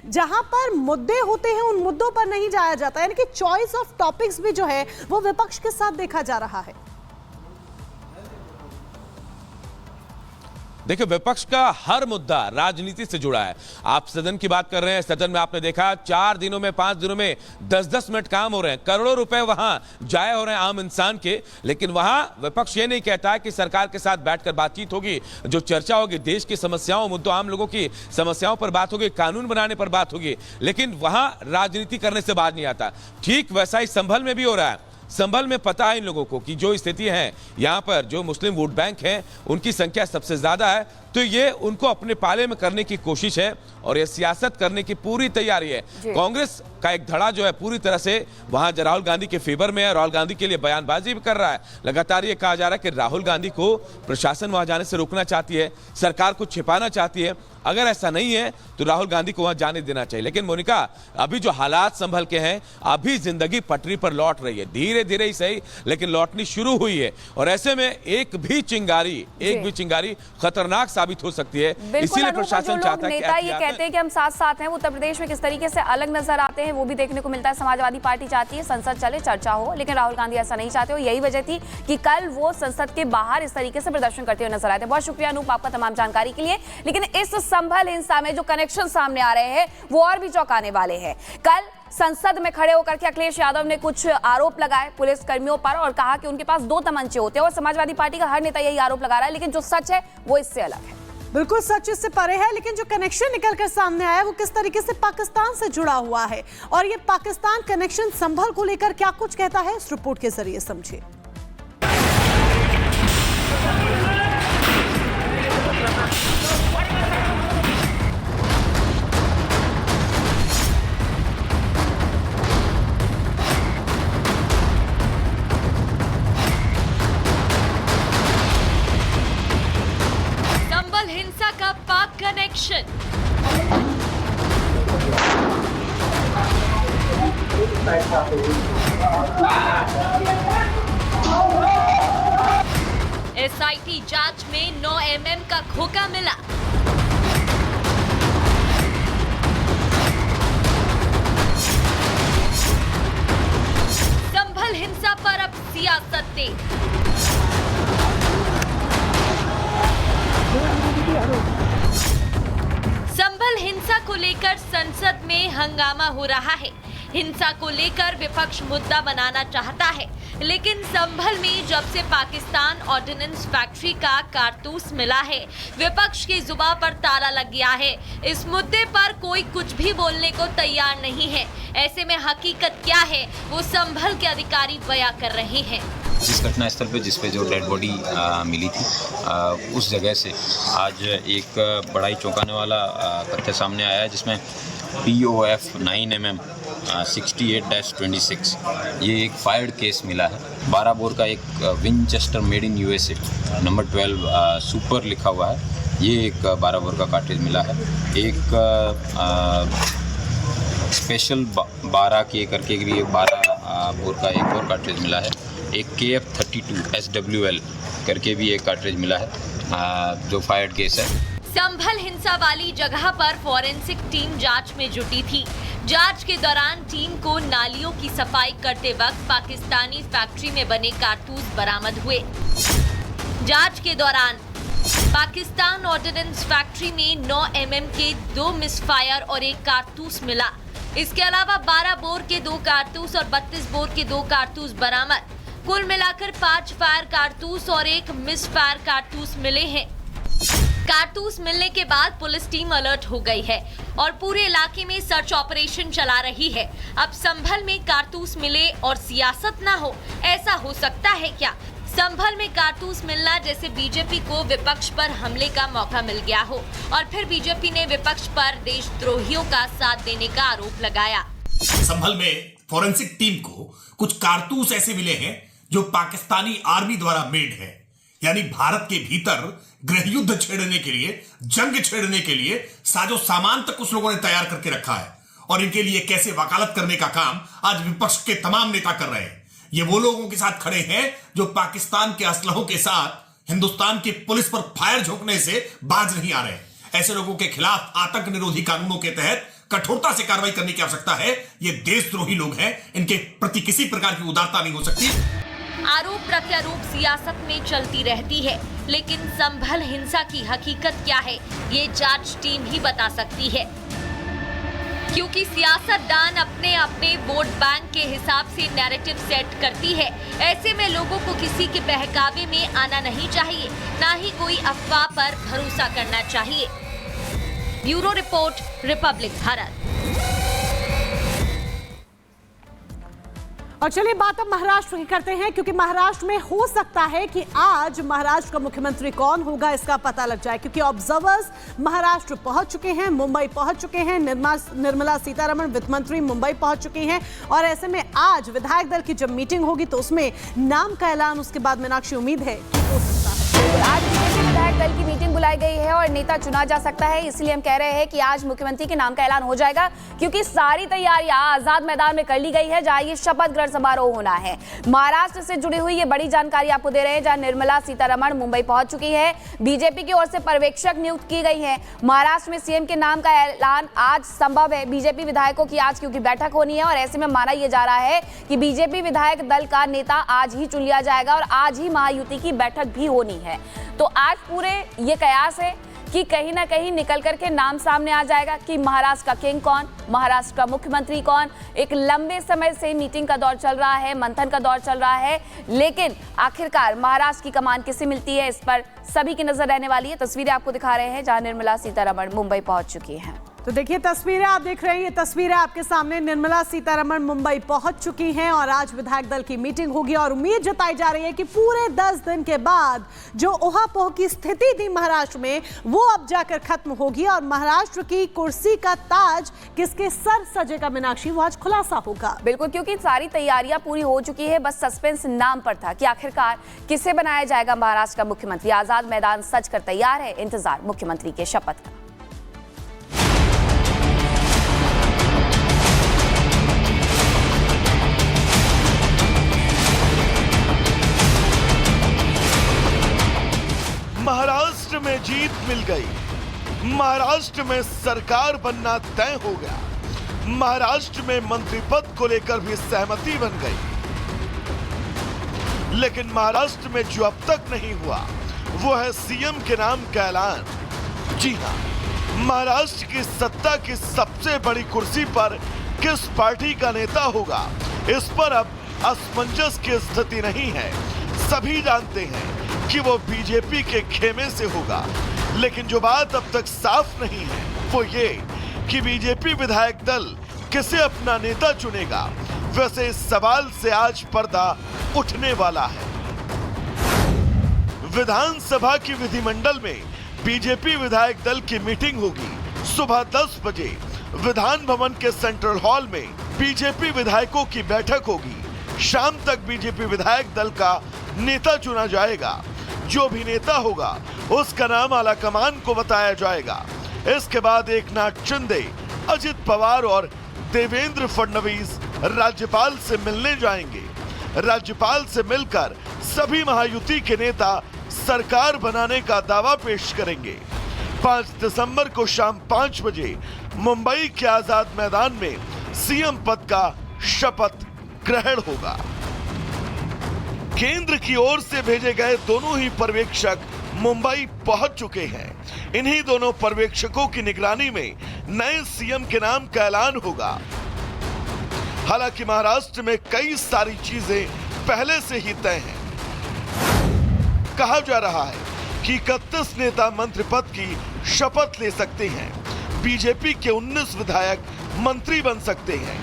जहां पर मुद्दे होते हैं उन मुद्दों पर नहीं जाया जाता, यानी कि चॉइस ऑफ टॉपिक्स भी जो है वो विपक्ष के साथ देखा जा रहा है। देखिए, विपक्ष का हर मुद्दा राजनीति से जुड़ा है। आप सदन की बात कर रहे हैं, सदन में आपने देखा 4 दिनों में 5 दिनों में 10-10 मिनट काम हो रहे हैं, करोड़ों रुपए वहां जाए हो रहे हैं आम इंसान के, लेकिन वहां विपक्ष ये नहीं कहता है कि सरकार के साथ बैठकर बातचीत होगी, जो चर्चा होगी देश की समस्याओं, मुद्दों, आम लोगों की समस्याओं पर बात होगी, कानून बनाने पर बात होगी, लेकिन वहां राजनीति करने से बात नहीं आता। ठीक वैसा ही संभल में भी हो रहा है। संभल में पता है इन लोगों को कि जो स्थिति है यहां पर, जो मुस्लिम वोट बैंक है उनकी संख्या सबसे ज्यादा है, तो ये उनको अपने पाले में करने की कोशिश है और ये सियासत करने की पूरी तैयारी है। कांग्रेस का एक धड़ा जो है पूरी तरह से वहां राहुल गांधी के फेवर में है, राहुल गांधी के लिए बयानबाजी भी कर रहा है। लगातार ये कहा जा रहा है कि राहुल गांधी को प्रशासन वहां जाने से रोकना चाहती है, सरकार को छिपाना चाहती है। अगर ऐसा नहीं है तो राहुल गांधी को वहां जाने देना चाहिए। लेकिन मोनिका, अभी जो हालात संभल के हैं, अभी जिंदगी पटरी पर लौट रही है, धीरे धीरे ही सही लेकिन लौटनी शुरू हुई है, और ऐसे में एक भी चिंगारी खतरनाक साबित हो सकती है। इसीलिए प्रशासन चाहता है कि नेता ये कहते हैं कि हम साथ साथ हैं, वो उत्तर प्रदेश में किस तरीके से अलग नजर आते हैं वो भी देखने को मिलता है। समाजवादी पार्टी चाहती है संसद चले, चर्चा हो, लेकिन राहुल गांधी ऐसा नहीं चाहते हो। यही वजह थी कि कल वो संसद के बाहर इस तरीके से प्रदर्शन करते हुए नजर आए थे। बहुत शुक्रिया अनूप आपका तमाम जानकारी के लिए। लेकिन इस संभल हिंसा में जो कनेक्शन सामने आ रहे हैं वो और भी चौंकाने वाले हैं। कल संसद में खड़े होकर के अखिलेश यादव ने कुछ आरोप लगाए पुलिस कर्मियों पर और कहा कि उनके पास 2 तमंचे होते हैं, और समाजवादी पार्टी का हर नेता यही आरोप लगा रहा है, लेकिन जो सच है वो इससे अलग है। बिल्कुल सच इससे परे है, लेकिन जो कनेक्शन निकल कर सामने आया वो किस तरीके से पाकिस्तान से जुड़ा हुआ है, और ये पाकिस्तान कनेक्शन संभल को लेकर क्या कुछ कहता है, इस रिपोर्ट के जरिए समझिए। हिंसा का पाक कनेक्शन। एसआईटी जांच में 9 mm का खोखा मिला। संभल हिंसा पर अब सियासत तेज। संभल हिंसा को लेकर संसद में हंगामा हो रहा है। हिंसा को लेकर विपक्ष मुद्दा बनाना चाहता है, लेकिन संभल में जब से पाकिस्तान ऑर्डिनेंस फैक्ट्री का कारतूस मिला है, विपक्ष की जुबान पर ताला लग गया है। इस मुद्दे पर कोई कुछ भी बोलने को तैयार नहीं है। ऐसे में हकीकत क्या है वो संभल के अधिकारी बयां कर रहे हैं। जिस घटना स्थल पे जिस पे जो डेड बॉडी मिली थी, उस जगह से आज एक बड़ा ही चौंकाने वाला तथ्य सामने आया है, जिसमें POF 9 mm 68-26 ये एक फायर्ड केस मिला है। 12 बोर का एक Winchester made in USA number 12 super लिखा हुआ है, ये एक 12 बोर का कार्ट्रिज मिला है। एक स्पेशल 12 के करके के लिए 12 बोर का एक और कार्ट्रिज मिला है। एक KF-32 SWL करके भी एक कार्ट्रिज मिला है, जो फायर्ड केस है। संभल हिंसा वाली जगह पर फॉरेंसिक टीम जांच में जुटी थी। जांच के दौरान टीम को नालियों की सफाई करते वक्त पाकिस्तानी फैक्ट्री में बने कारतूस बरामद हुए। जांच के दौरान पाकिस्तान ऑर्डिनेंस फैक्ट्री में 9 mm के 2 मिसफायर और एक कारतूस मिला। इसके अलावा 12 बोर के 2 कारतूस और 32 बोर के 2 कारतूस बरामद। कुल मिलाकर 5 फायर कारतूस और 1 मिस फायर कारतूस मिले हैं। कारतूस मिलने के बाद पुलिस टीम अलर्ट हो गई है और पूरे इलाके में सर्च ऑपरेशन चला रही है। अब संभल में कारतूस मिले और सियासत ना हो, ऐसा हो सकता है क्या? संभल में कारतूस मिलना जैसे बीजेपी को विपक्ष पर हमले का मौका मिल गया हो और फिर बीजेपी ने विपक्ष पर देशद्रोहियों का साथ देने का आरोप लगाया। संभल में फॉरेंसिक टीम को कुछ कारतूस ऐसे मिले हैं जो पाकिस्तानी आर्मी द्वारा मेड है, यानी भारत के भीतर गृह युद्ध छेड़ने के लिए, जंग छेड़ने के लिए साजो सामान तक कुछ लोगों ने तैयार करके रखा है, और इनके लिए कैसे वकालत करने का काम आज विपक्ष के तमाम नेता कर रहे हैं। ये वो लोगों के साथ खड़े हैं जो पाकिस्तान के असलहों के साथ हिंदुस्तान की पुलिस पर फायर झोंकने से बाज नहीं आ रहे। ऐसे लोगों के खिलाफ आतंक निरोधी कानूनों के तहत कठोरता से कार्रवाई करने की आवश्यकता है। ये देशद्रोही लोग हैं, इनके प्रति किसी प्रकार की उदारता नहीं हो सकती। आरोप प्रत्यारोप सियासत में चलती रहती है, लेकिन संभल हिंसा की हकीकत क्या है ये जांच टीम ही बता सकती है, क्योंकि सियासतदान अपने अपने वोट बैंक के हिसाब से नैरेटिव सेट करती है। ऐसे में लोगों को किसी के बहकावे में आना नहीं चाहिए, ना ही कोई अफवाह पर भरोसा करना चाहिए। Bureau report, Republic Bharat. और चलिए बात अब महाराष्ट्र की करते हैं, क्योंकि महाराष्ट्र में हो सकता है कि आज महाराष्ट्र का मुख्यमंत्री कौन होगा इसका पता लग जाए, क्योंकि ऑब्जर्वर्स महाराष्ट्र पहुंच चुके हैं, मुंबई पहुंच चुके हैं। निर्मला सीतारमण वित्त मंत्री मुंबई पहुंच चुकी हैं, और ऐसे में आज विधायक दल की जब मीटिंग होगी तो उसमें नाम का ऐलान उसके बाद मीनाक्षी उम्मीद है कि हो सकता है। आज बीजेपी विधायक दल की मीटिंग बुलाई गई है और नेता चुना जा सकता है, इसलिए हम कह रहे हैं कि आज मुख्यमंत्री के नाम का ऐलान हो जाएगा, क्योंकि सारी तैयारियां आजाद मैदान में कर ली गई है, जहां ये शपथ ग्रहण समारोह होना है। महाराष्ट्र से जुड़ी हुई ये बड़ी जानकारी आपको दे रहे हैं, जहां निर्मला सीतारमण मुंबई पहुंच चुकी है, बीजेपी की ओर से पर्यवेक्षक नियुक्त की गई है। महाराष्ट्र में सीएम के नाम का ऐलान आज संभव है। बीजेपी विधायकों की आज क्योंकि बैठक होनी है, और ऐसे में माना यह जा रहा है कि बीजेपी विधायक दल का नेता आज ही चुन लिया जाएगा और आज ही महायुति की बैठक भी होनी है। तो आज पूरे ये कयास है कि कहीं ना कहीं निकल करके नाम सामने आ जाएगा कि महाराष्ट्र का किंग कौन, महाराष्ट्र का मुख्यमंत्री कौन। एक लंबे समय से मीटिंग का दौर चल रहा है, मंथन का दौर चल रहा है, लेकिन आखिरकार महाराष्ट्र की कमान किसे मिलती है, इस पर सभी की नजर रहने वाली है। तस्वीरें आपको दिखा रहे हैं, जहां निर्मला सीतारमण मुंबई पहुंच चुकी हैं। तो देखिए तस्वीरें आप देख रहे हैं, ये तस्वीरें आपके सामने। निर्मला सीतारमण मुंबई पहुंच चुकी हैं और आज विधायक दल की मीटिंग होगी, और उम्मीद जताई जा रही है कि पूरे 10 दिन के बाद जो ओहापोह की स्थिति थी महाराष्ट्र में, वो अब जाकर खत्म होगी और महाराष्ट्र की कुर्सी का ताज किसके सर सजेगा मीनाक्षी, वो आज खुलासा होगा। बिल्कुल, क्योंकि सारी तैयारियां पूरी हो चुकी है, बस सस्पेंस नाम पर था कि आखिरकार किसे बनाया जाएगा महाराष्ट्र का मुख्यमंत्री। आजाद मैदान सज कर तैयार है, इंतजार मुख्यमंत्री के शपथ का। महाराष्ट्र में जीत मिल गई, महाराष्ट्र में सरकार बनना तय हो गया, महाराष्ट्र में मंत्री पद को लेकर भी सहमति बन गई। लेकिन महाराष्ट्र में जो अब तक नहीं हुआ वो है सीएम के नाम का ऐलान। जी हां, महाराष्ट्र की सत्ता की सबसे बड़ी कुर्सी पर किस पार्टी का नेता होगा, इस पर अब असमंजस की स्थिति नहीं है। सभी जानते हैं कि वो बीजेपी के खेमे से होगा, लेकिन जो बात अब तक साफ नहीं है वो ये कि बीजेपी विधायक दल किसे अपना नेता चुनेगा। वैसे इस सवाल से आज पर्दा उठने वाला है। विधानसभा की विधिमंडल में बीजेपी विधायक दल की मीटिंग होगी। सुबह 10 बजे विधान भवन के सेंट्रल हॉल में बीजेपी विधायकों की बैठक होगी। शाम तक बीजेपी विधायक दल का नेता चुना जाएगा। जो भी नेता होगा उसका नाम आलाकमान को बताया जाएगा। इसके बाद एकनाथ शिंदे, अजित पवार और देवेंद्र फडणवीस राज्यपाल से मिलने जाएंगे। राज्यपाल से मिलकर सभी महायुति के नेता सरकार बनाने का दावा पेश करेंगे। 5 दिसंबर को शाम 5 बजे मुंबई के आजाद मैदान में सीएम पद का शपथ ग्रहण होगा। केंद्र की ओर से भेजे गए दोनों ही पर्यवेक्षक मुंबई पहुंच चुके हैं। इन्हीं दोनों पर्यवेक्षकों की निगरानी में नए सीएम के नाम का ऐलान होगा। हालांकि महाराष्ट्र में कई सारी चीजें पहले से ही तय हैं। कहा जा रहा है कि 31 नेता मंत्री पद की शपथ ले सकते हैं। बीजेपी के 19 विधायक मंत्री बन सकते हैं।